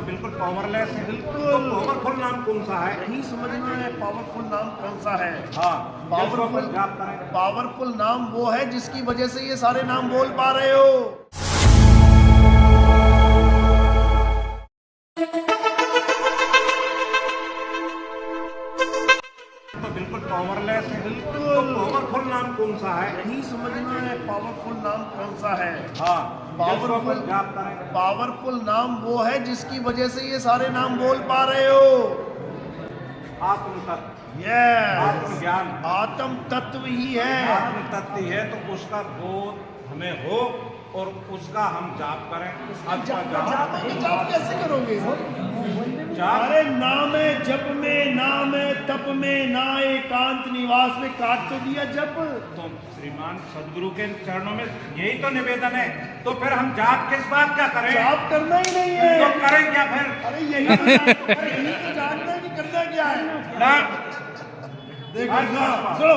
बिल्कुल पावरलेस है। बिल्कुल। तो पावरफुल नाम कौन सा है? नहीं समझना है पावरफुल नाम कौन सा है। हाँ, पावरफुल जाप करें। पावरफुल नाम वो है जिसकी वजह से ये सारे नाम बोल पा रहे हो। तो बिल्कुल पावरलेस है। बिल्कुल। तो पावरफुल नाम कौन सा है? नहीं समझना है पावरफुल नाम कौन सा है। हाँ, पावरफुल जाप करें। पावरफुल नाम वो है जिसकी वजह से ये सारे नाम बोल पा रहे हो। आत्म तत्व, यस, आत्मज्ञान, आत्म तत्व ही है। आत्म तत्व ही है। तो उसका बोध हमें हो और उसका हम जाप करें। जाप कैसे करोगे? जाप अरे नाम है जप में, नाम है तप में, ना एकांत निवास में काट तो दिया जप। तो श्रीमान सदगुरु के चरणों में यही तो निवेदन है। तो फिर हम जाप किस बात का करें? जाप करना ही नहीं है। तो करें क्या फिर? अरे यही तो जानना है कि करना क्या है ना देखो सुनो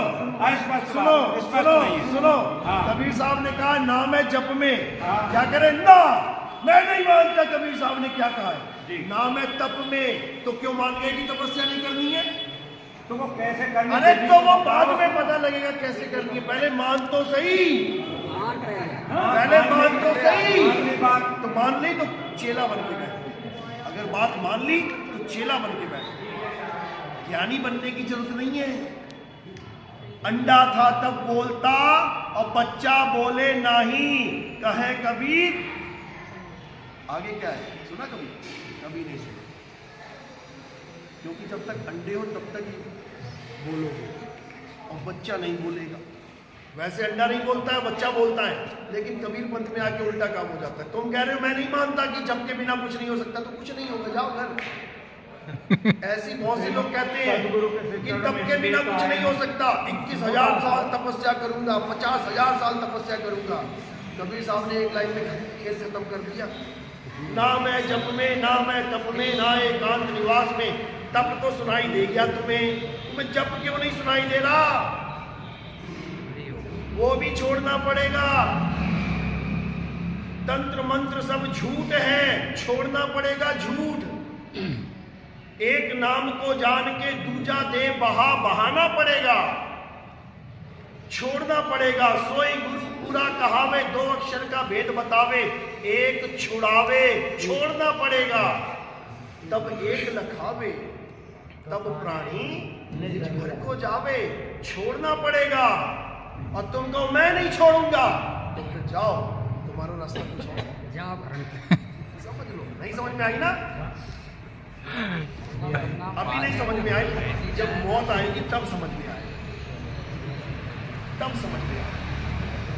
सुनो सुनो सुनो। हाँ। कबीर साहब ने कहा नाम है जप में। हाँ। क्या करें ना? मैं नहीं मानता कबीर साहब ने क्या कहा जी। है। नाम है तप में। तो क्यों मान गए कि तपस्या नहीं करनी है? तो वो कैसे करनी? अरे तो वो बाद में पता लगेगा कैसे करनी है। पहले मान तो सही, पहले मान तो सही। बात तो मान ली तो चेला बन के बैठे। अगर बात मान ली तो चेला बन के बैठे। ज्ञानी बनने की जरूरत नहीं है। अंडा था तब बोलता और बच्चा बोले नहीं, कहे कबीर। आगे क्या है सुना कभी? कभी नहीं सुना, क्योंकि जब तक अंडे हो तब तक ही बोलोगे और बच्चा नहीं बोलेगा। वैसे अंडा नहीं बोलता है, बच्चा बोलता है, लेकिन कबीर पंथ में आके उल्टा काम हो जाता है। तुम कह रहे हो मैं नहीं मानता कि जब के बिना कुछ नहीं हो सकता, तो कुछ नहीं होगा, जाओ घर। ऐसी बहुत से लोग कहते हैं कि तप के बिना कुछ नहीं हो सकता। 21,000 साल तपस्या करूंगा, 50,000 साल तपस्या करूंगा। कबीर साहब ने एक लाइन में खेल खत्म कर दिया। नाम है जप में, नाम है तप में, ना एकांत निवास में। तप तो सुनाई दे गया तुम्हें जप क्यों नहीं सुनाई दे रहा? वो भी छोड़ना पड़ेगा। तंत्र मंत्र सब झूठ है, छोड़ना पड़ेगा झूठ। एक नाम को जान के दूजा दे बहाना पड़ेगा, छोड़ना पड़ेगा। सोई गुरु पूरा कहावे, 2 अक्षर का भेद बतावे, एक छुड़ावे, छोड़ना पड़ेगा। तब एक लखावे, तब प्राणी घर को जावे, छोड़ना पड़ेगा। और तुम कहो मैं नहीं छोड़ूंगा, तो फिर जाओ, तुम्हारा रास्ता कुछ है, समझ लो। नहीं समझ में आई ना? अभी नहीं समझ में आई, जब मौत आएगी तब समझ में आएगी, तब समझ में आएगी।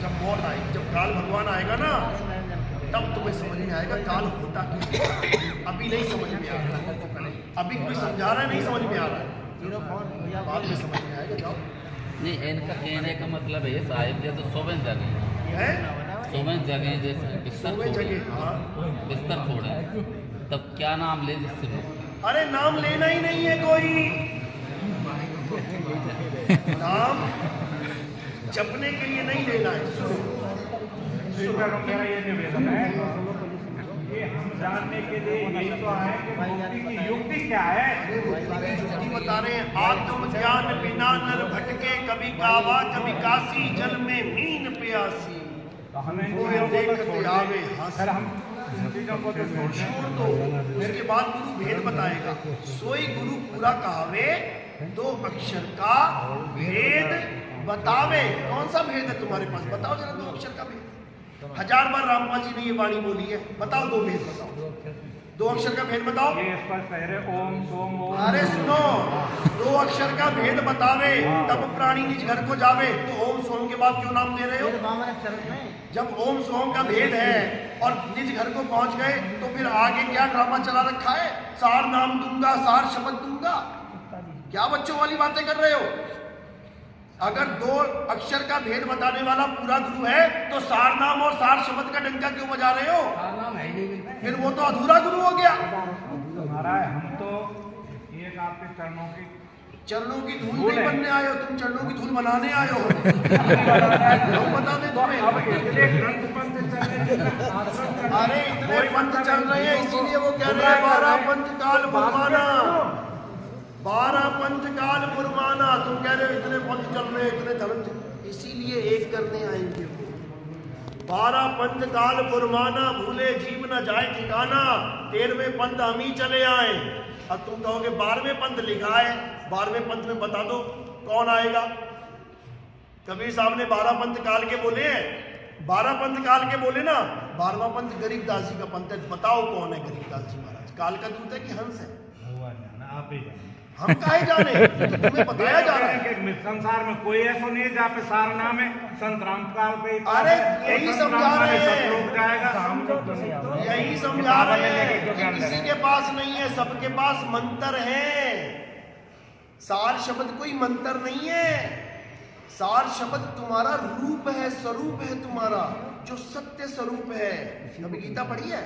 जब मौत आएगी, जब काल भगवान आएगा ना, तब तुम्हें समझ में आएगा काल होता क्या। अभी नहीं समझ में आ रहा है, अभी कोई समझा रहा है, नहीं समझ में आ रहा है, बाद में समझ में आएगा। जाओ। नहीं, इनका कहने का मतलब है साहिब जैसे 100 जगह है 100 जगह जैसे बिस्तर छोड़े, तब क्या नाम ले जिससे? अरे नाम लेना ही नहीं है कोई, नाम जपने के लिए नहीं लेना है। सुनो, मेरा ये निवेदन है कि हम जानने के लिए यही तो है कि मुक्ति की युक्ति क्या है। युक्ति बता रहे हैं। आत्म ज्ञान बिना नर भटके, कभी कावा कभी काशी, जल में मीन प्यासी। तो हमें देखते आवे फिर हम चीजों को तो छोड़ दो। उसके बाद गुरु भेद बताएगा। सोई गुरु पूरा कहावे, 2 अक्षर का भेद बतावे। कौन सा भेद है तुम्हारे पास? बताओ जरा 2 अक्षर का भेद। 1000 बार रामपाल जी ने ये वाणी बोली है, बताओ 2 भेद बताओ, 2 अक्षर का भेद बताओ। ये स्पष्ट कह रहे ओम सोम ओम। अरे सुनो, 2 अक्षर का भेद बतावे, तब प्राणी निज घर को जावे। तो ओम सोम के बाद क्यों नाम दे रहे हो? जब ओम सोम का भेद है और निज घर को पहुंच गए, तो फिर आगे क्या ड्रामा चला रखा है? सार नाम दूंगा, सार शब्द दूंगा। क्या बच्चों वाली बातें कर रहे हो? अगर 2 अक्षर का भेद बताने वाला पूरा गुरु है, तो सार नाम और सार शब्द का डंका क्यों बजा रहे हो? फिर वो तो अधूरा गुरु हो गया। महाराज हम तो एक आपके चरणों की चरणों की धूल धूल नहीं है। बनने आए हो, तुम चरणों की धूल बनाने आए हो। हम बता दें तुम्हें। अब इतने ग्रंथ पंथ चल रहे हैं। अरे इतने पंथ चल रहे हैं, इसीलिए वो कह रहे हैं 12 पंथ काल फुरमाना, 12 पंथ काल फुरमाना। तुम कह रहे हो इतने पंथ चल रहे हैं, इतने धर्म, इसीलिए एक करने आएंगे वो। 12 पंथ काल फुरमाना, भूले जीव न जाए ठिकाना, 13वें पंथ हम ही चले आए। अब तुम कहोगे 12वें पंथ लिखा है, 12वें पंथ में बता दो कौन आएगा। कबीर साहब ने 12 पंथ काल के बोले हैं, 12 पंथ काल के बोले ना। 12वां पंथ गरीबदास जी का पंथ है। बताओ कौन है गरीबदास जी महाराज? काल का दूत है कि हंस है? आप ही जाने। हम काहे जाने, तो तुम्हें बताया जा रहा है। कि संसार में कोई ऐसा नहीं है जहाँ पे सार नाम है। संत राम काल पे अरे यही समझा रहे हैं, सतलोक जाएगा। यही समझा रहे हैं कि किसी के पास नहीं है, सबके पास मंत्र है। सार शब्द कोई मंत्र नहीं है, सार शब्द तुम्हारा रूप है, स्वरूप है तुम्हारा, जो सत्य स्वरूप है। कभी गीता पढ़ी है?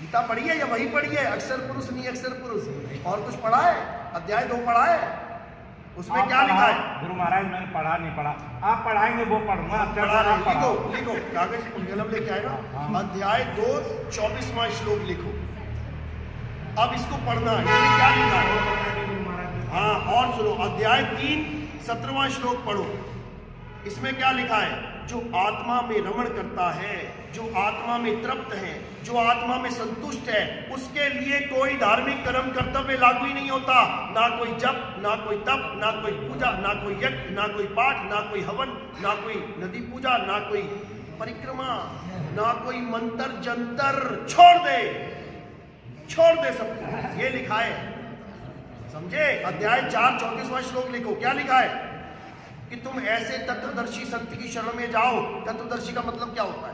गीता पढ़ी है या वही पढ़ी है? अक्षर पुरुष नहीं अक्षर पुरुष, और कुछ पढ़ा है? अध्याय 2 पढ़ा है? उसमें क्या लिखा है? गुरु महाराज मैंने पढ़ा नहीं पढ़ा, आप पढ़ाएंगे वो पढ़ूंगा। पढ़ा है, लिखो लिखो, कागज कलम लेके आए ना। अध्याय 2 24वां श्लोक लिखो। अब इसको पढ़ना है, इसमें क्या लिखा है? हाँ, और सुनो, अध्याय 3 17वां श्लोक पढ़ो। इसमें क्या लिखा है? जो आत्मा में रमण करता है, जो आत्मा में तृप्त है, जो आत्मा में संतुष्ट है, उसके लिए कोई धार्मिक कर्म कर्तव्य लागू ही नहीं होता। ना कोई जप, ना कोई तप, ना कोई पूजा, ना कोई यज्ञ, ना कोई पाठ, ना कोई हवन, ना कोई नदी पूजा, ना कोई परिक्रमा, ना कोई मंत्र जंतर। छोड़ दे सब कुछ। ये लिखा है, समझे? अध्याय 4 34वां श्लोक लिखो। क्या लिखा है? कि तुम ऐसे तत्वदर्शी सत्य की शरण में जाओ। तत्वदर्शी का मतलब क्या होता है?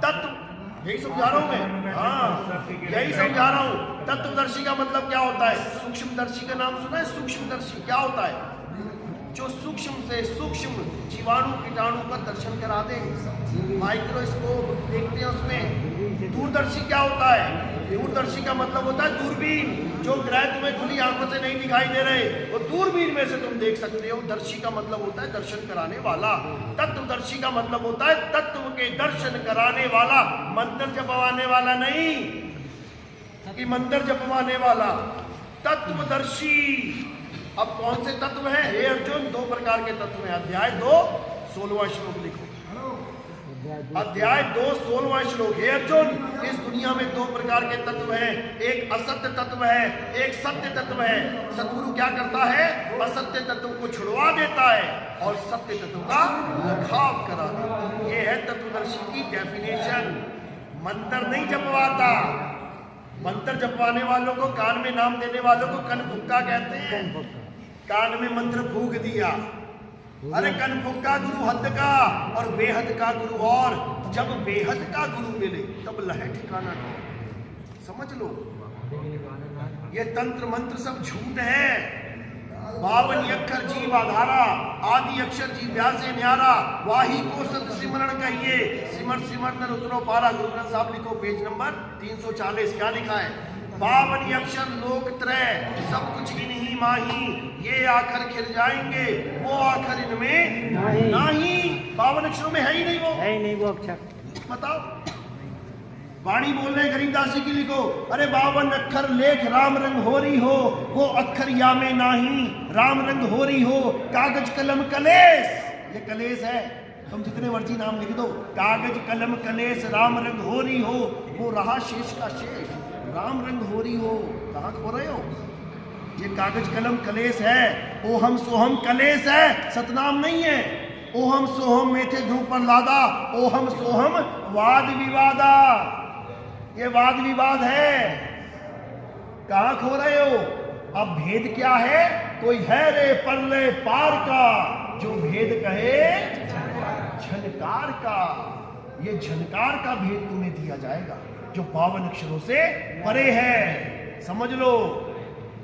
तत्व, यही समझा रहा हूं मैं। हाँ, यही समझा रहा हूं। तत्वदर्शी का मतलब क्या होता है? सूक्ष्मदर्शी का नाम सुना है? सूक्ष्मदर्शी क्या होता है? जो सूक्ष्म से सूक्ष्म जीवाणु कीटाणु का दर्शन करा दे। माइक्रोस्कोप देखते हैं उसमें। दूरदर्शी क्या होता है? दूरदर्शी का मतलब होता है दूरबीन। जो ग्रह तुम्हें खुली आंखों से नहीं दिखाई दे रहे, वो दूरबीन में से तुम देख सकते हो। दर्शी का मतलब होता है दर्शन कराने वाला। तत्वदर्शी का मतलब होता है तत्व के दर्शन कराने वाला, मंत्र जपवाने वाला नहीं कि मंत्र जपवाने वाला। तत्वदर्शी। अब कौन से तत्व है? हे अर्जुन, 2 प्रकार के तत्व हैं। अध्याय 2 16वां श्लोक लिखो। अध्याय 2 16वां श्लोक। हे अर्जुन, इस दुनिया में 2 प्रकार के तत्व हैं। एक असत्य तत्व है, एक सत्य तत्व है। सतगुरु क्या करता है? असत्य तत्व को छुड़वा देता है और सत्य तत्व का लखाव करा देता है। ये है तत्वदर्शी की डेफिनेशन। मंत्र नहीं जपवाता। मंत्र जपवाने वालों को, कान में नाम देने वालों को कनफुक्का कहते हैं। कान में मंत्र फूंक दिया। अरे कनफुक्का गुरु हद का और बेहद का गुरु और। जब बेहद का गुरु मिले तब लहे ठिकाना नहीं। समझ लो, ये तंत्र मंत्र सब झूठ है। 52 अक्षर जीव आधारा, आदि अक्षर जीव व्यासे न्यारा, वाही को सत सिमरण कहिए, सिमर सिमर नर उतरो पारा। गुरु ग्रंथ साहब लिखो, पेज नंबर 340। क्या लिखा है? 52 अक्षर लोक त्रय, सब कुछ इन्हीं माही, ये आखर खिल जाएंगे, वो आखर इनमें नहीं। 52 अक्षरों में है ही नहीं वो अक्षर। बताओ, वाणी बोल रहे गरीबदास जी की लिखो। अरे 52 अक्षर लेख राम रंग हो रही हो, वो अक्षर या में नाही, राम रंग हो रही हो। कागज कलम कलेस, ये कलेस है, तुम जितने मर्जी नाम लिख दो। कागज कलम कलेस राम रंग हो रही हो, वो रहा शेष का शेष। राम रंग हो रही हो, कहाँ खो रहे हो? ये कागज कलम कलेस है। ओहम सोहम कलेस है, सतनाम नहीं है। ओहम सोहम में थे ध्रुव पर लादा, ओहम सोहम वाद विवादा। ये वाद विवाद है, कहाँ खो रहे हो? अब भेद क्या है? कोई है रे परले पार का, जो भेद कहे झनकार का। ये झनकार का भेद तुम्हें दिया जाएगा, जो 52 अक्षरों से परे है। समझ लो,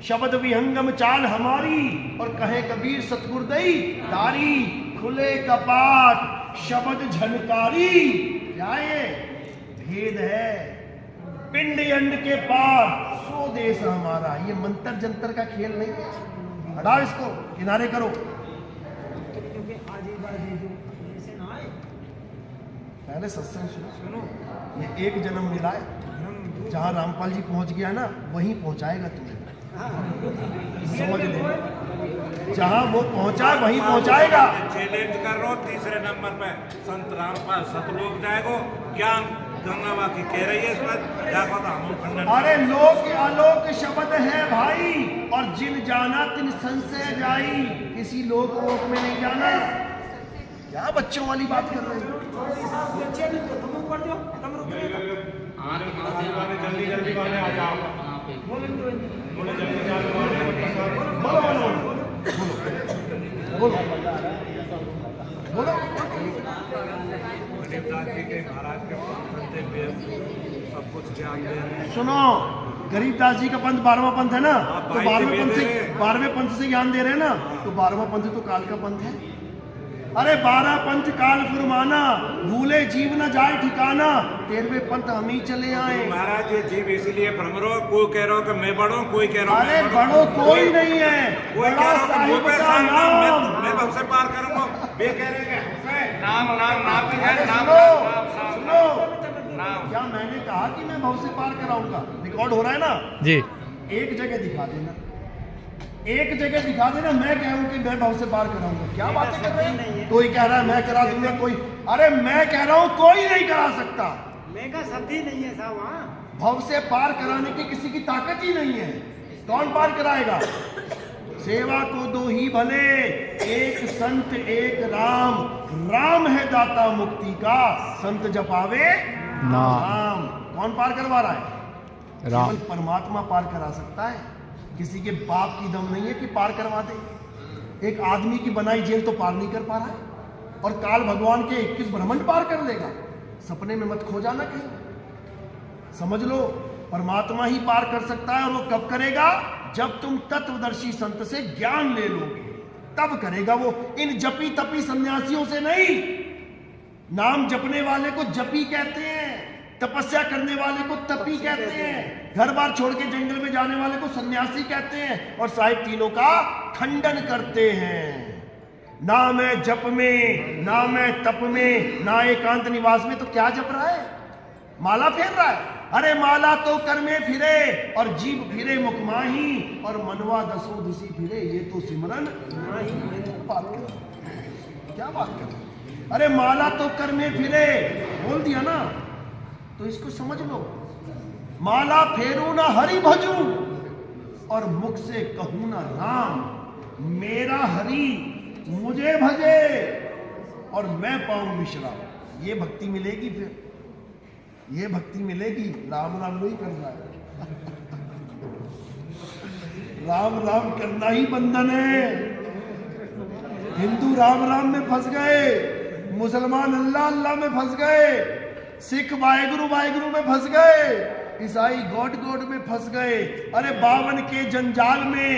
शब्द विहंगम चाल हमारी, और कहे कबीर सतगुरुदई तारी। खुले कपाट शब्द झनकारी, क्या ये भेद है? पिंड अंड के पार सो देश हमारा। ये मंत्र जंतर का खेल नहीं है। हटाओ इसको, किनारे करो। पहले सत्संग सुनो। ये एक जन्म मिला है, जहाँ रामपाल जी पहुंच गया ना वहीं पहुंचाएगा तुम्हें, समझ ले। जहाँ वो पहुंचा वहीं पहुंचाएगा। चैलेंज कर रहा हूं, तीसरे नंबर पे संत रामपाल सतलोक जाएगो, ज्ञान गंगा की कह रही है इस पर जाको तो हम खंडन। अरे लोक आलोक शब्द है भाई, और जिन जाना तिन संशय जाई, किसी लोक वोक में नहीं जाना। क्या बच्चों वाली बात कर रहे हो? जल्दी जल्दी वाले आ जाओ, बोलो बोलो। गरीबदास जी के महाराज के पंथ पे सब कुछ ज्ञान दे रहे हैं। सुनो, गरीबदास जी का पंथ 12वां पंथ है ना, तो 12वें पंथ से ज्ञान दे रहे हैं ना, तो 12वां पंथ तो काल का पंथ है। अरे 12 पंथ काल फुरमाना, भूले जीव न जाए ठिकाना, 13वें पंथ हम ही चले आए। महाराज ये जीव इसीलिए भ्रम रहो, कोई कह रहा हो कि मैं बढ़ो, कोई कह रहा हूँ अरे बढ़ो कोई नहीं है, कोई कह रहा हूँ मैं सबसे पार करूंगा, वे कह रहे हैं नाम नाम नाम सुनो, क्या मैंने कहा कि मैं भव से पार कराऊंगा? रिकॉर्ड हो रहा है ना जी। एक जगह दिखा देना, एक जगह दिखा देना, मैं कहूँ कि मैं भव से पार कराऊंगा। क्या बातें कर रहे हैं? कोई कह रहा है मैं करा दूंगा, कोई, अरे मैं कह रहा हूँ कोई नहीं करा सकता। मैं का शब्द ही नहीं है साहब वहाँ। भव से पार कराने की किसी की ताकत ही नहीं है। कौन पार कराएगा? सेवा को दो ही भले, एक संत एक राम, राम है दाता मुक्ति का, संत जपावे नाम। कौन पार करवा रहा है? केवल परमात्मा पार करा सकता है, किसी के बाप की दम नहीं है कि पार करवा दे। एक आदमी की बनाई जेल तो पार नहीं कर पा रहा है, और काल भगवान के 21 ब्रह्मांड पार कर लेगा। सपने में मत खो जाना कहीं, समझ लो परमात्मा ही पार कर सकता है। और वो कब करेगा? जब तुम तत्वदर्शी संत से ज्ञान ले लोगे, तब करेगा वो। इन जपी तपी सन्यासियों से नहीं। नाम जपने वाले को जपी कहते हैं, तपस्या करने वाले को तपी कहते हैं, घर बार छोड़ के जंगल में जाने वाले को सन्यासी कहते हैं, और साहिब तीनों का खंडन करते हैं। ना मैं जप में, ना मैं तप में, ना एकांत निवास में, तो क्या जप रहा है? माला फेर रहा है। अरे माला तो कर में फिरे, और जीव फिरे मुखमाही, और मनवा दसों दिशी फिरे, ये तो सिमरन बात कर। क्या बात कर? अरे माला तो कर में फिरे बोल दिया ना, तो इसको समझ लो। माला फेरू ना हरि भजू, और मुख से कहूं ना राम। मेरा हरि मुझे भजे, और मैं पाऊं विश्राम। ये भक्ति मिलेगी, फिर ये भक्ति मिलेगी। राम राम नहीं करना है, राम राम करना ही बंधन है। हिंदू राम राम में फंस गए, मुसलमान अल्लाह अल्लाह में फंस गए, सिख वाहेगुरु वाहेगुरु में फंस गए, ईसाई गॉड गॉड में फंस गए। अरे 52 के जंजाल में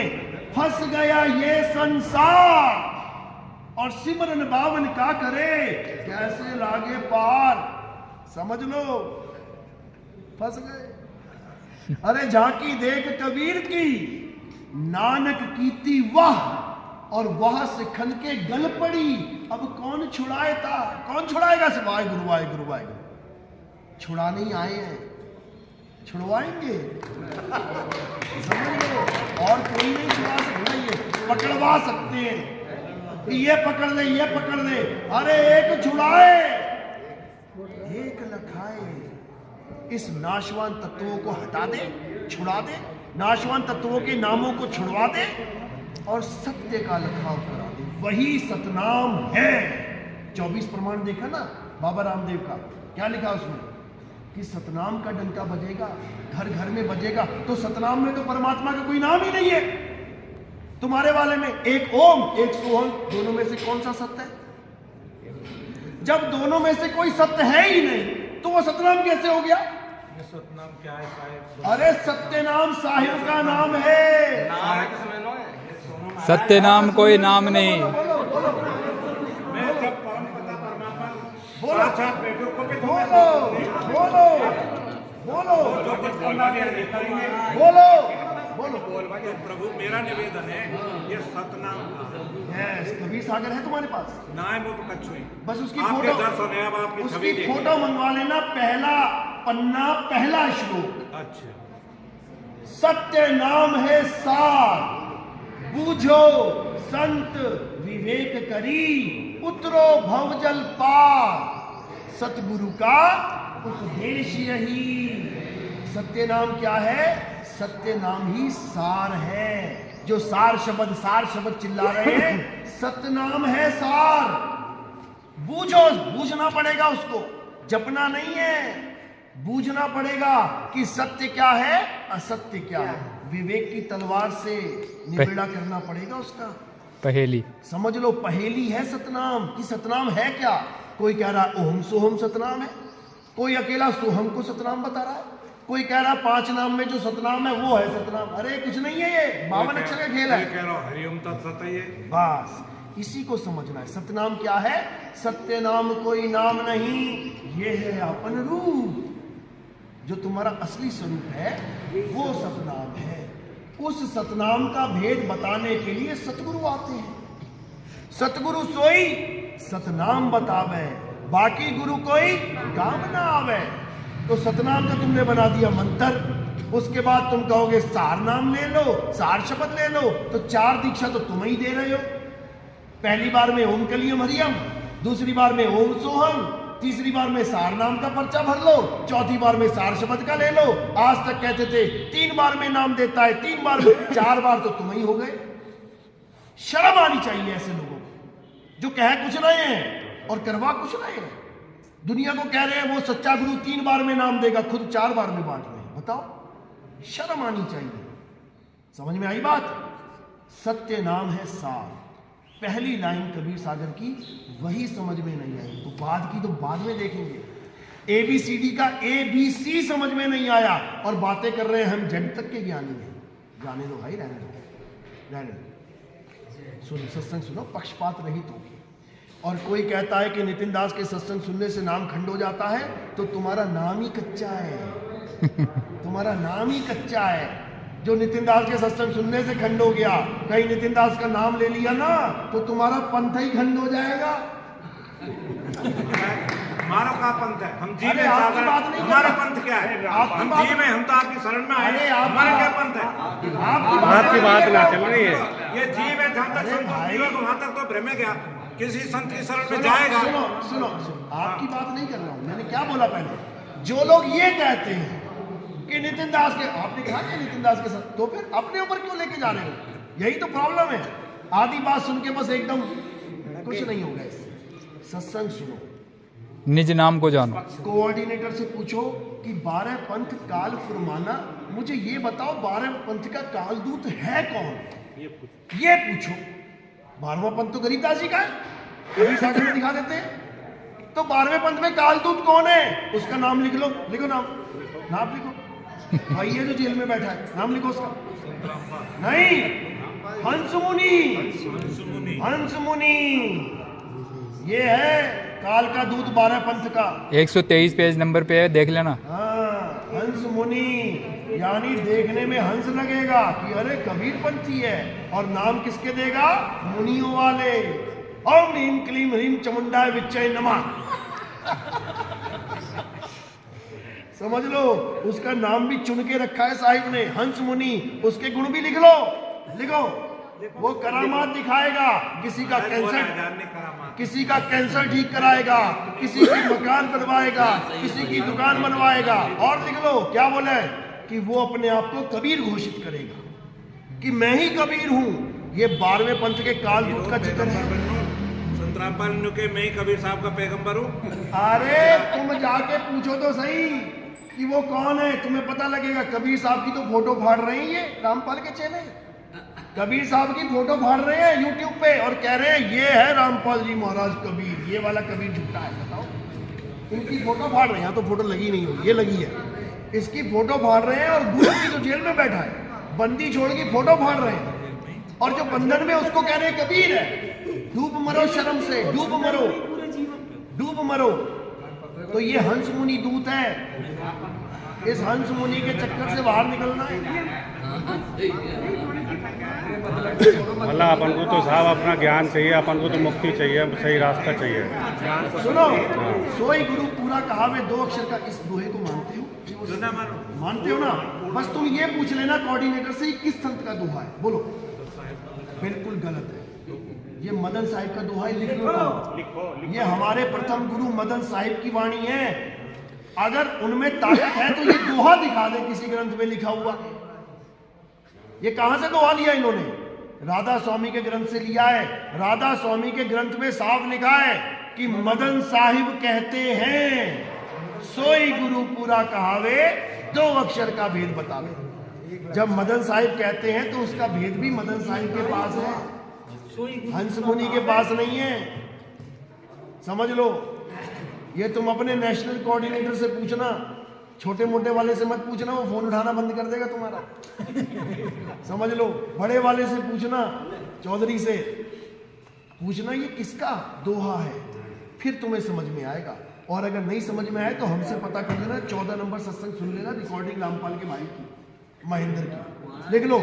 फंस गया ये संसार, और सिमरन 52 का करे, कैसे लागे पार। समझ लो, फंस गए। अरे झांकी देख कबीर की, नानक कीती वाह, और वह सिखन के गल पड़ी। अब कौन छुड़ाए था? कौन छुड़ाएगा? से वाहेगुरु वाहेगुरु वाहेगुरु। छुड़ाने ही आए हैं, छुड़वाएंगे। समझ लो, और कोई नहीं छुड़ा सकता। ये पकड़वा सकते हैं, ये पकड़ ले, ये पकड़ ले। अरे एक छुड़ाए एक लखाए। इस नाशवान तत्वों को हटा दे, छुड़ा दे, नाशवान तत्वों के नामों को छुड़वा दे, और सत्य का लखाव करा दे। वही सतनाम है। 24 प्रमाण देखा ना बाबा रामदेव का, क्या लिखा उसमें? कि सतनाम का डंका बजेगा, घर घर में बजेगा। तो सतनाम में तो परमात्मा का कोई नाम ही नहीं है। तुम्हारे वाले में एक ओम एक सोहम, दोनों में से कौन सा सत्य है? जब दोनों में से कोई सत्य है ही नहीं, तो वो सतनाम कैसे हो गया? सतनाम क्या है साहिब? अरे सत्य नाम साहिब का नाम है। सत्य नाम कोई नाम नहीं। मैं जब कौन पता परमात्मा बोलो, पेटों को भी बोलो बोलो बोलो जो कुछ बोलना करेंगे बोलो। बोलो। तो प्रभु मेरा निवेदन है, ये सतनाम का यस, कबीर सागर है तुम्हारे पास? ना है, वो तो कच्छु ही। बस उसकी आपके फोटो, दर्शन है, अब आपकी उसकी छवि देखिए। फोटो मंगवा लेना, पहला पन्ना, पहला श्लोक। अच्छा, सत्य नाम है सार, बूझो संत विवेक करी, उतरो भवजल पार, सतगुरु का उपदेश यही। सत्य नाम क्या है? सत्य नाम ही सार है। जो सार शब्द चिल्ला रहे हैं, सत्य नाम है सार। बूझो, बूझना पड़ेगा उसको, जपना नहीं है, बूझना पड़ेगा कि सत्य क्या है, असत्य क्या है। विवेक की तलवार से निबेड़ा करना पड़ेगा उसका। पहेली समझ लो, पहेली है सतनाम कि सतनाम है क्या। कोई कह रहा है ओम सोहम सतनाम है, कोई अकेला सोहम को सतनाम बता रहा है, कोई कह रहा है 5 नाम में जो सतनाम है वो है सतनाम। अरे कुछ नहीं है, ये 52 अक्षर का खेल है। कह रहा हूँ हरिओम तत्सत है ये। बस इसी को समझना है। सतनाम क्या है? सत्य नाम कोई नाम नहीं, ये है अपन रूप। जो तुम्हारा असली स्वरूप है वो सतनाम है। उस सतनाम का भेद बताने के लिए सतगुरु आते हैं। सतगुरु सोई सतनाम बतावे, बाकी गुरु कोई काम ना आवे। तो सतनाम का तुमने बना दिया मंत्र, उसके बाद तुम कहोगे सार नाम ले लो, सार शपथ ले लो। तो 4 दीक्षा तो तुम ही दे रहे हो। पहली बार में ओम कलियम हरियम, दूसरी बार में ओम सोहम, तीसरी बार में सार नाम का पर्चा भर लो, चौथी बार में सार शब्द का ले लो। आज तक कहते थे 3 बार में नाम देता है, 3 बार में, 4 बार तो तुम ही हो गए। शर्म आनी चाहिए ऐसे लोगों को जो कह कुछ रहे हैं और करवा कुछ रहे हैं। दुनिया को कह रहे हैं वो सच्चा गुरु 3 बार में नाम देगा, खुद 4 बार में बांट रहे हैं। बताओ, शर्म आनी चाहिए। समझ में आई बात? सत्य नाम है सार। पहली लाइन कबीर सागर की वही समझ में नहीं आई, तो बाद की तो बाद में देखेंगे। ABCD का ABC समझ में नहीं आया और बातें कर रहे हैं हम जब तक के ज्ञानी हैं। जाने दो भाई, रहने दो, रहने दो। सुनो, सत्संग सुनो, पक्षपात रहित होगी। और कोई कहता है कि नितिन दास के सत्संग सुनने से नाम खंड हो जाता है, तो तुम्हारा नाम ही कच्चा है। तुम्हारा नाम ही कच्चा है। जो नितिन दास के सत्संग सुनने से खंड हो गया, कहीं नितिन दास का नाम ले लिया ना, तो तुम्हारा पंथ ही खंड हो जाएगा। हमारा का पंथ है, हम जी में आपकी बात नहीं, हमारा पंथ क्या है? हम जी में, हम तो आपकी शरण में आए। हमारा क्या पंथ है? आपकी बात ना चल रही है। ये जीव है, जहाँ तक संतोष जीव है वहां तक तो भ्रम है क्या? किसी संत की शरण में जाएगा। सुनो सुनो, आपकी बात नहीं कर रहा हूं। मैंने क्या बोला पहले? जो लोग ये कहते हैं कि नितिन दास के, आपने कहा कि नितिन दास के साथ, तो फिर अपने ऊपर क्यों लेके जा रहे हो? यही तो प्रॉब्लम है। आधी बात सुन के बस एकदम कुछ नहीं होगा। सत्संग सुनो, निज नाम को जानो। कोऑर्डिनेटर से पूछो कि 12 पंथ काल फुरमाना, मुझे ये बताओ 12 पंथ का कालदूत है कौन? ये पूछो। 12वां पंथ तो गरीबदास जी का है, कबीर सागर में दिखा देते हैं। तो 12वें पंथ में कालदूत कौन है? उसका नाम लिख लो, लिखो नाम, नाम लिखो। भाई ये जो जेल में बैठा है, नाम लिखो उसका। नहीं, हंस मुनि, हंस मुनि, ये है काल का दूत 12 पंथ का। 123 पेज नंबर पे है, देख लेना। हाँ, हंस मुनि, यानी देखने में हंस लगेगा कि अरे कबीर पंथी है। और नाम किसके देगा? मुनियों वाले। ओम ह्रीम क्लीम ह्रीम चमुंडा विच्चय नमः। समझ लो, उसका नाम भी चुन के रखा है साहिब ने, हंस मुनि। उसके गुण भी लिख लो, लिखो। वो करामात दिखाएगा, किसी का कैंसर ठीक कराएगा, किसी की मकान बनवाएगा, किसी की दुकान बनवाएगा। और लिख लो क्या बोले कि वो अपने आप को कबीर घोषित करेगा कि मैं ही कबीर हूं। ये 12वें पंथ के कालदूत का चित्र है। संतरापन के मैं ही कबीर साहब का पैगंबर हूँ। अरे तुम जाके पूछो तो सही कि वो कौन है, तुम्हें पता लगेगा। कबीर साहब की तो फोटो फाड़ रहे हैं ये रामपाल के चेले। कबीर साहब की फोटो फाड़ रहे हैं यूट्यूब पे और कह रहे हैं ये है रामपाल जी महाराज कबीर, ये वाला कबीर झूठा है। बताओ, इनकी फोटो फाड़ रहे हैं। यहाँ तो फोटो लगी नहीं होगी, ये लगी है। इसकी फोटो फाड़ रहे हैं और गुरु की जो जेल में बैठा है, बंदी छोड़ की फोटो फाड़ रहे हैं। और जो बंधन में उसको कह रहे हैं कबीर है। डूब मरो शर्म से, डूब मरो, डूब मरो। तो ये हंस मुनि दूत है। इस हंस मुनि के चक्कर से बाहर निकलना है। मतलब अपन को तो साहब अपना ज्ञान चाहिए, अपन को तो मुक्ति चाहिए, सही रास्ता चाहिए। सुनो, सोई गुरु पूरा कहावे 2 अक्षर का, इस दोहे को मानते हो? मानते हो ना? बस तुम ये पूछ लेना कोऑर्डिनेटर से किस संत का दोहा है, बोलो। बिल्कुल गलत है, ये मदन साहिब का दोहा है, लिख लो। ये हमारे प्रथम गुरु मदन साहिब की वाणी है। अगर उनमें ताकत है तो ये दोहा दिखा दे किसी ग्रंथ में लिखा हुआ। ये कहां से दोहा लिया इन्होंने? राधा स्वामी के ग्रंथ से लिया है। राधा स्वामी के ग्रंथ में साफ लिखा है कि मदन साहिब कहते हैं, सोई गुरु पूरा कहावे 2 अक्षर का भेद बतावे। जब मदन साहिब कहते हैं तो उसका भेद भी मदन साहिब के पास है, हंस मुनि के पास नहीं है। समझ लो। ये तुम अपने नेशनल कोऑर्डिनेटर से पूछना, छोटे मोटे वाले से मत पूछना, वो फोन उठाना बंद कर देगा तुम्हारा। समझ लो। बड़े वाले से पूछना, चौधरी से पूछना ये किसका दोहा है, फिर तुम्हें समझ में आएगा। और अगर नहीं समझ में आए तो हमसे पता कर लेना। 14 नंबर सत्संग सुन लेना, रिकॉर्डिंग रामपाल के भाई की, महेंद्र की। लिख लो,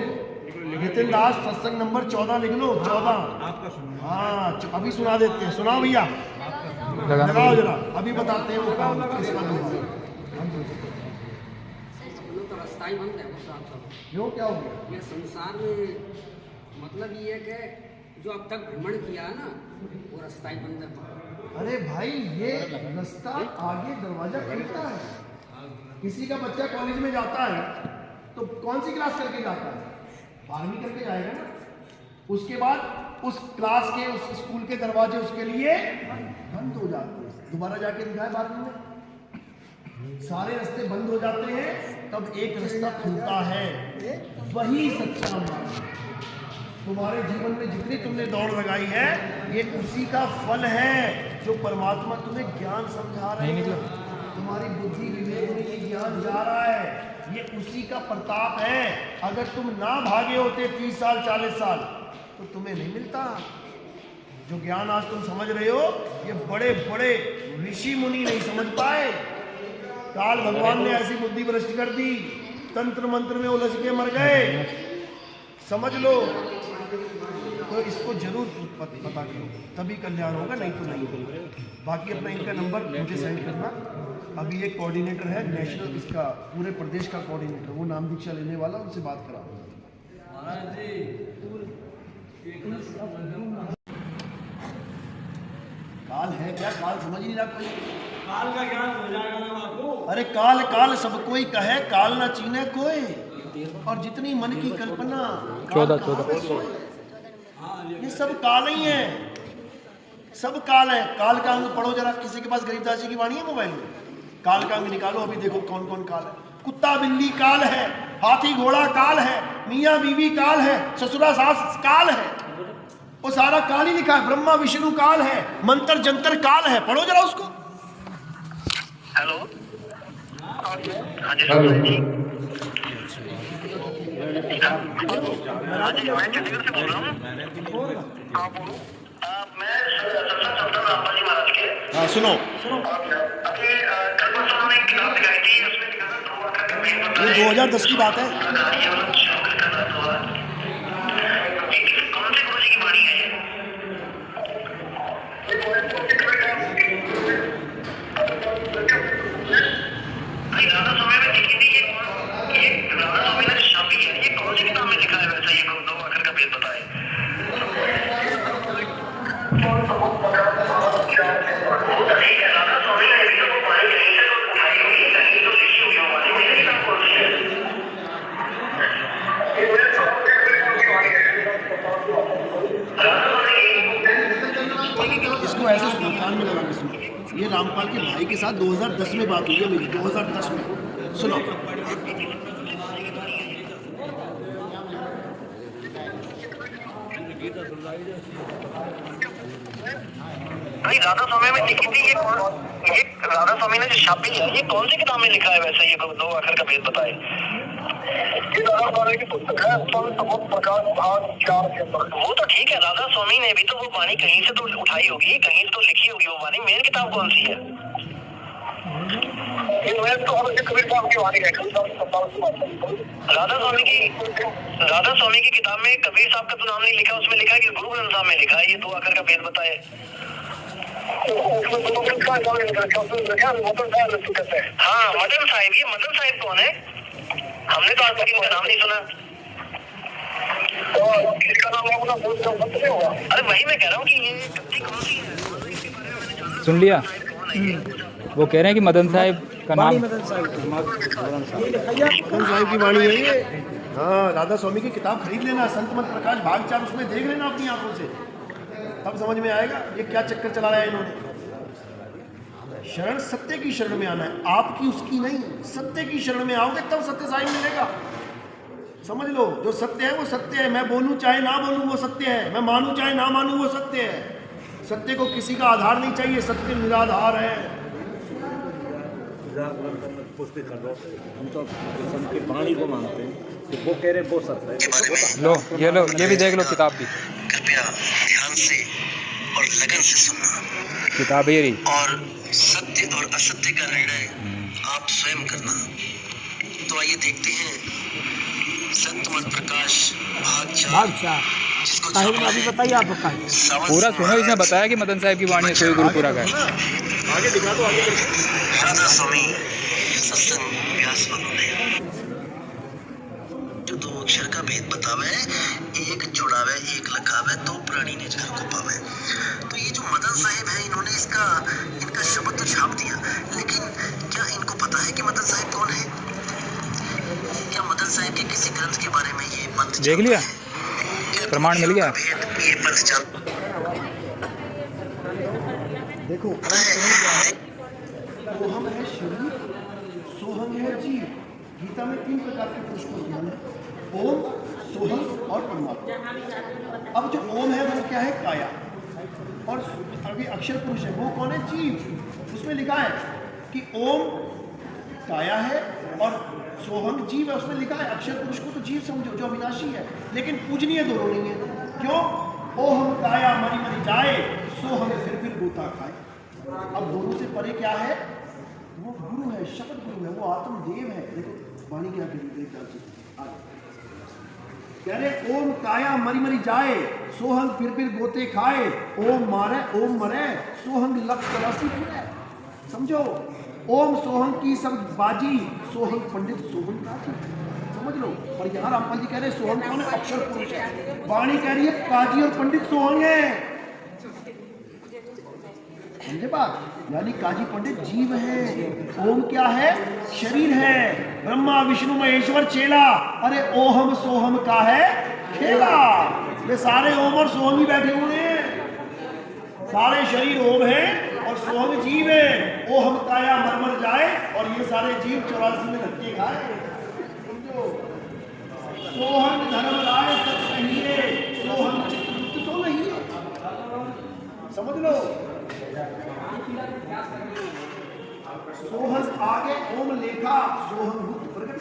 नितिन दास सत्संग नंबर 14 लिख लो। 14। हाँ, अभी सुना देते हैं। सुनाओ भैया, लगाओ जरा, अभी बताते हैं वो काम किसका दोहा है। तो रास्ता ही बंद है वो साहब। क्यों, क्या हो गया? ये संसार में मतलब ये है कि जो अब तक भ्रमण किया है ना, वो रास्ता ही बंद है। अरे भाई, ये रास्ता आगे दरवाजा खुलता है। किसी का बच्चा कॉलेज में जाता है तो कौन सी क्लास करके जाता है? 12वीं करके जाएगा ना। उसके बाद उस क्लास के, उस स्कूल के दरवाजे उसके लिए बंद हो जाते हैं। दोबारा जाके दिखाए 12वीं में, सारे रास्ते बंद हो जाते हैं, तब एक रास्ता खुलता है, वही सच्चा मार्ग। तुम्हारे जीवन में जितनी तुमने दौड़ लगाई है, ये उसी का फल है जो परमात्मा तुम्हें ज्ञान समझा रहे हैं। तुम्हारी बुद्धि विवेक में ये ज्ञान जा रहा है, ये उसी का प्रताप है। अगर तुम ना भागे होते 30 साल 40 साल तो तुम्हें नहीं मिलता। जो ज्ञान आज तुम समझ रहे हो, ये बड़े बड़े ऋषि मुनि नहीं समझ पाए। काल भगवान ने ऐसी बुद्धि भ्रष्ट कर दी, तंत्र मंत्र में उलझ के मर गए। समझ लो। तो इसको जरूर पता करो, तभी कल्याण होगा, नहीं तो नहीं होगा। बाकी अपना इनका नंबर मुझे सेंड करना। अभी एक कोऑर्डिनेटर है नेशनल, इसका पूरे प्रदेश का कोऑर्डिनेटर, वो नाम दीक्षा लेने वाला, उनसे बात करा। काल है क्या? काल समझ नहीं रहा कोई। काल का ज्ञान हो जाएगा ना आपको। अरे काल काल सब कोई कहे, काल ना चीने कोई। और जितनी मन की कल्पना, 14 ये सब काल ही है, सब काल है। काल का अंग पढ़ो जरा, किसी के पास गरीबदास जी की वाणी है मोबाइल में? काल का अंग निकालो, अभी देखो कौन कौन काल है। कुत्ता बिल्ली काल है, हाथी घोड़ा काल है, मियाँ बीवी काल है, ससुरा सास काल है। वो सारा काल ही लिखा है। ब्रह्मा विष्णु काल है, मंत्र जंतर काल है। पढ़ो जरा उसको। हेलो, हाँ जी, हाँ जी, मैं चंडीगढ़ से बोल रहा हूँ। हाँ बोलो। मैं रामपाल जी महाराज के। हाँ सुनो। अभी कल परसों हमने एक किताब दिखाई थी, उसमें लिखा था ये 2010 की बात है। कौन से गुरु जी की वाणी है ये? राधा स्वामी में लिखी थी ये राधा स्वामी ने छापी है, ये कौन सी किताब में लिखा है? वैसा ये 2 अक्षर का भेद बताए। ठीक है, राधा स्वामी ने अभी तो वाणी कहीं से तो उठाई होगी, कहीं तो लिखी होगी वो वाणी। मेरी किताब कौन सी है? इसको ऐसे सुनो, कान में लगा के सुनो। ये रामपाल के भाई के साथ 2010 में बात हुई है मेरी, 2010 में। सुनो। भाई राधा स्वामी में लिखी थी, ये राधा स्वामी ने जो छापी है, ये कौन सी किताब में लिखा है? वैसे ये 2 अक्षर का भेद बताए। ये राधा स्वामी की पुस्तक है, प्रकाश भाग 4 के अंदर। वो तो ठीक है, राधा स्वामी ने भी तो वो वाणी कहीं से तो उठाई होगी, कहीं से तो लिखी होगी वो वाणी। मेन किताब कौन सी है? मैं तो हमें कबीर साहब की वाणी है। राधा स्वामी की किताब में कबीर साहब का तो नाम नहीं लिखा, उसमें लिखा है कि गुरु ग्रंथ साहब में लिखा है ये दो आखिर का भेद बताए। हाँ मदन साहिब, ये मदन साहिब कौन है? हमने तो आज तक इनका नाम नहीं सुना। इसका नाम अपना होगा। अरे वही मैं कह रहा हूँ कि ये गद्दी कौन सी है, सुन लिया? वो कह रहे हैं कि मदन साहिब का नाम मदन साहिब की वाणी है ये। हाँ, राधा स्वामी की किताब खरीद लेना, संत मत प्रकाश भाग 4, उसमें देख लेना अपनी आंखों से, तब समझ में आएगा ये क्या चक्कर चला रहा है इन्होंने। शरण सत्य की शरण में आना है, आपकी उसकी नहीं, सत्य की शरण में आओगे तब सत्य साहिब मिलेगा। समझ लो, जो सत्य है वो सत्य है। मैं बोलूं चाहे ना बोलूं वो सत्य है, मैं मानूं चाहे ना मानूं वो सत्य है। सत्य को किसी का आधार नहीं चाहिए, सत्य निराधार है। हम तो संत की वाणी को मानते हैं, तो वो कह रहे वो सत्य है। लो, ये भी देख लो किताब भी, कृपया ध्यान से और लगन से सुनना। किताब ये रही। और सत्य और असत्य का निर्णय आप स्वयं करना। तो आइए देखते हैं संत मत प्रकाश भाग 4 जिसको अभी बताइए आप पूरा सुनो, इसने बताया कि मदन साहिब की वाणी सोई गुरुपुरा का है। आगे दिखा दो, आगे राधा स्वामी सत्संग व्यास बंधु जो दो अक्षर का भेद बतावे, एक जुड़ावे एक लखावे, दो प्राणी ने घर को पावे। तो ये जो मदन साहिब है, इन्होंने इनका शब्द तो छाप दिया, लेकिन क्या इनको पता है कि मदन साहिब कौन है? क्या मदन साहिब के किसी ग्रंथ के बारे में ये पंथ देख लिया, प्रमाण मिल गया। ये पंथ देखो, सोहम है शरीर, सोहम है जीव। गीता में 3 प्रकार के पुरुष को ज्ञान है, ओम, सोहम और परमात्मा। अब जो ओम है वो क्या है? काया। और अभी अक्षर पुरुष है, वो कौन है? जीव। उसमें लिखा है कि ओम काया है और सोहम जीव है। उसमें लिखा है अक्षर पुरुष को तो जीव समझो जो अविनाशी है, लेकिन पूजनीय दोनों नहीं है। क्यों? ओम काया मरी मरी जाए, सोहम फिर गोता खाए। अब दोनों से परे क्या है? वो गुरु है, शब्द गुरु है, वो आत्मदेव है। देखो वाणी क्या कह रही है, कह रहे ओम काया मरी मरी जाए, सोहंग फिर गोते खाए, ओम मारे ओम मरे, सोहंग लक्ष्य तलाशी फिरे। समझो, ओम सोहंग की सब बाजी, सोहंग पंडित सोहंग काजी। समझ लो। और यहाँ रामपाल जी कह रहे सोहंग कौन है? अक्षर पुरुष है। वाणी कह रही है काजी और पंडित सोहंग है। समझे बात? यानी काजी पंडित जीव है, ओम क्या है? शरीर है। ब्रह्मा विष्णु महेश्वर चेला, अरे ओहम सोहम का है खेला। ये सारे ओम और सोहम ही बैठे हुए हैं, सारे शरीर ओम है और सोहम जीव है। ओहम काया मर जाए और ये सारे जीव 84 में धक्के खाए। समझो, सोहम धर्म राय सच कहिए, सोहम चित्रगुप्त सो नहीं। समझ लो, सोहम आगे ओम लेखा, सोहम गुप्त प्रकट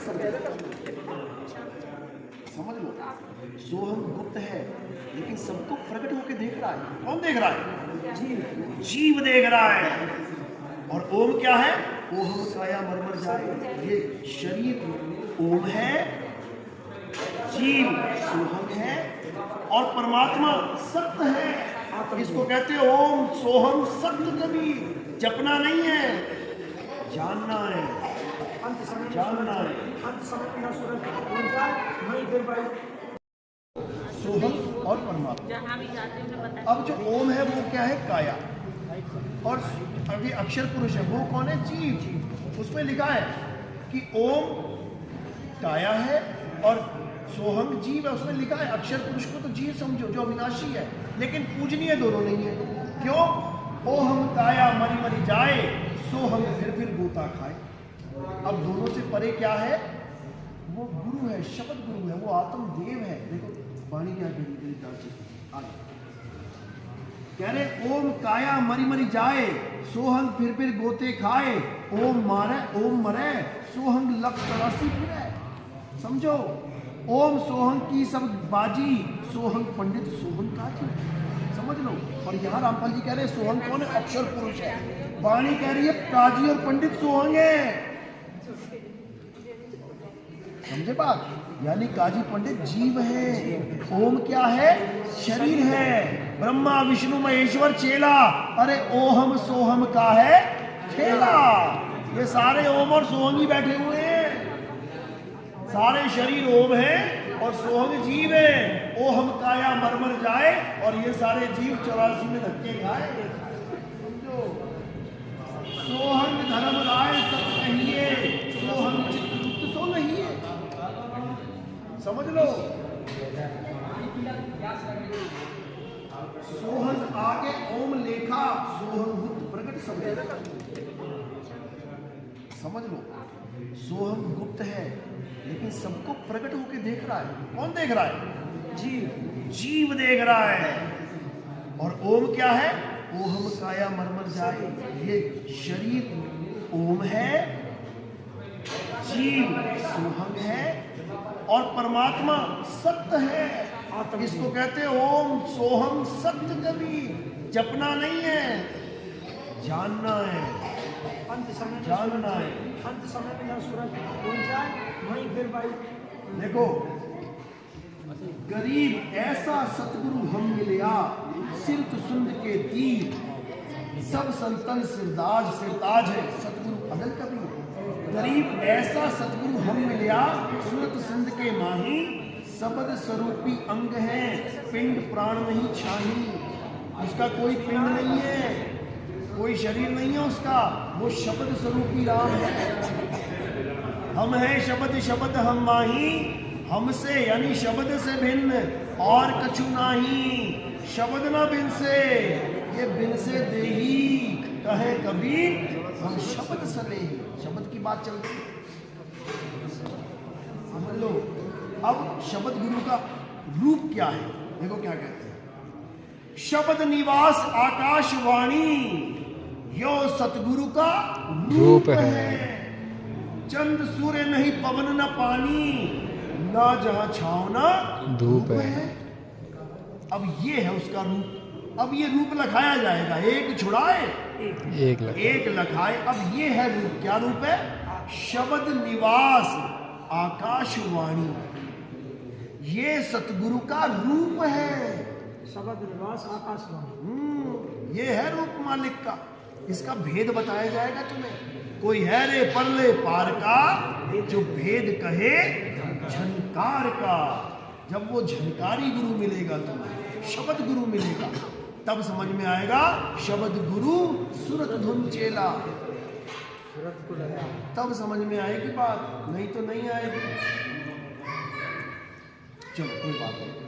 समझ लो। सोहम गुप्त है लेकिन सबको प्रकट होकर देख रहा है। कौन देख रहा है? जीव देख रहा है। और ओम क्या है? ओहम काया मर जाए, ये शरीर ओम है, जीव सोहम है और परमात्मा सत्य है। इसको कहते हैं ओम सोहम सत्य। कभी जपना नहीं है, जानना है, जानना है। सोहम और परमात्मा। अब जो ओम है वो क्या है? काया। और अभी अक्षर पुरुष है, वो कौन है? जीव। उसमें लिखा है कि ओम काया है और सोहम जीव है। उसमें लिखा है अक्षर पुरुष को तो जीव समझो जो अविनाशी है, लेकिन पूजनीय दोनों नहीं है। क्यों? ओहम काया मरी मरी जाए, सोहम फिर गोता खाए। अब दोनों से परे क्या है? वो गुरु है, शब्द गुरु है, वो आत्मदेव है। देखो वाणी क्या कह रही है, कह रहे ओम काया मरी मरी जाए, सोहंग फिर गोते खाए, ओम मारे ओम मरे, सोहंग लक्ष्य तलाशी फिरे। समझो, ओम सोहंग की सब बाजी, सोहंग पंडित सोहंग काजी। समझ लो। और यहाँ रामपाल जी कह रहे हैं सोहंग कौन है? अक्षर पुरुष है। वाणी कह रही है काजी और पंडित सोहंग है। समझे बात? यानी काजी पंडित जीव है, ओम क्या है? शरीर है। ब्रह्मा विष्णु महेश्वर चेला, अरे ओहम सोहम का है खेला। ये सारे ओम और सोहंग ही बैठे हुए हैं। सारे शरीर ओम है और सोहंग जीव है। ओहम काया मरमर जाए और ये सारे जीव 84 में धक्के खाए। सोहंग धर्म राय सब कहिए, सोहंग चित्रगुप्त सो नहीं है। समझ लो। सोहंग आगे ओम लेखा, सोहंग गुप्त प्रकट समझ लो। सोहंग गुप्त है लेकिन सबको प्रकट होके देख रहा है। कौन देख रहा है? जीव। जीव देख रहा है। और ओम क्या है? ओहम काया मरमर जाए, ये शरीर ओम है, जीव सोहंग है और परमात्मा सत्य है। इसको कहते हैं ओम सोहम सत्य। कभी जपना नहीं है, जानना है। अंत समय जानना है। अंत समय में सूरज डूब जाए वहीं फिर भाई देखो, गरीब ऐसा सतगुरु हम मिलिया, सिरत सुंद के तीर, सब संतन सिरदाज सिरताज है सतगुरु अदल कबीर। गरीब ऐसा सतगुरु हम मिलिया, सुरत सिंध के माही, शब्द स्वरूपी अंग है, पिंड प्राण नहीं छाही। उसका कोई पिंड नहीं है, कोई शरीर नहीं है उसका, वो शब्द स्वरूपी राम है। हम हैं शब्द शब्द हम माही, हमसे यानी शब्द से भिन्न और कछु नाही। शब्द ना बिन से, ये बिन से देही कहे कबीर, हम शब्द सले। शब्द की बात चल रही समझ लो। अब शब्द गुरु का रूप क्या है? देखो क्या कहते हैं। शब्द निवास आकाशवाणी, यो सतगुरु का रूप है। चंद सूर्य नहीं पवन न पानी, ना जहां छाव ना धूप है। अब ये है उसका रूप। अब ये रूप लखाया जाएगा, एक छुड़ाए एक लखाए। अब ये है रूप। क्या रूप है? शब्द निवास आकाशवाणी, ये सतगुरु का रूप है। शब्द निवास आकाशवाणी, ये है रूप मालिक का। इसका भेद बताया जाएगा तुम्हें। कोई है रे परले पार का, जो भेद कहे झनकार का। जब वो झनकारी गुरु मिलेगा तुम्हें, शब्द गुरु मिलेगा, तब समझ में आएगा शब्द गुरु सुरत धुन चेला। तब समझ में आएगी बात, नहीं तो नहीं आएगी। चलो कोई बात नहीं।